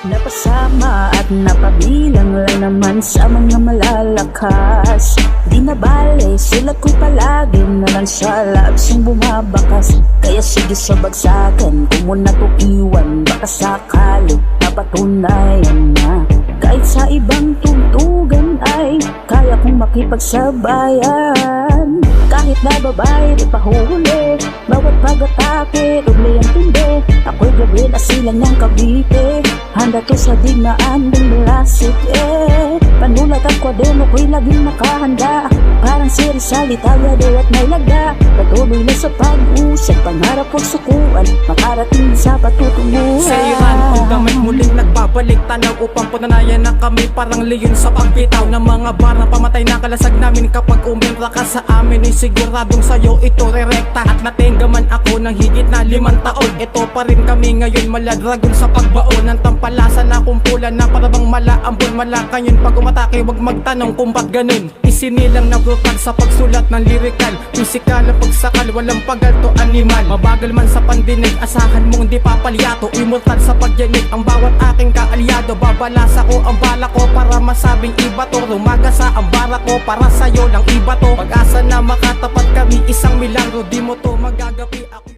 Napasama at napabilang lang naman sa mga malalakas. Di na bale, sulat ko palagi na lang sa labsing bumabakas. Kaya sige sa bagsakan, kung muna to iwan, baka sakali napatunayan na. Kahit sa ibang tugtugan ay kaya kong makipagsabayan. Kahit na babae, di pahuli, bawat pag-atake, doble ang tindi. Ako'y gabi na silang niyang kabite, handa to sa digmaan ng balasit. Panulat at kwaderno ko'y laging nakahanda, parang si Rizal, Italyado at may laga. Patuloy na sa pag-usap, pangarap o sukuan, makarating sa patutunguhan. Sa Iran, ang gamay muling nagbabalik tanaw upang punanayan na kami parang leyon sa pagbitaw ng mga bar na pamatay na kalasag namin. Kapag umintra ka sa amin, ay siguradong sa'yo ito rerekta. At natinggaman ako ng higit na 5 taon, ito pa rin kami ngayon, maladragon sa pagbaon ng tampalasan na kumpulan na parabang malaambon. Malakanyon pag umatake, wag magtanong kung ba't ganun. Isinilang na brutal sa pagsulat ng lirikal, pisikal na pagsakal, walang pagalto animal. Mabagal man sa pandinig, asahan mong di papalyato. Immortal sa pagyanig ang bawat aking kaalyado. Babalasa ko ang bala ko para masabing iba to. Rumagasa ang bara ko para sa'yo lang iba to. Pag-asa na makatapat kami, isang milagro, di mo to magagapi ako.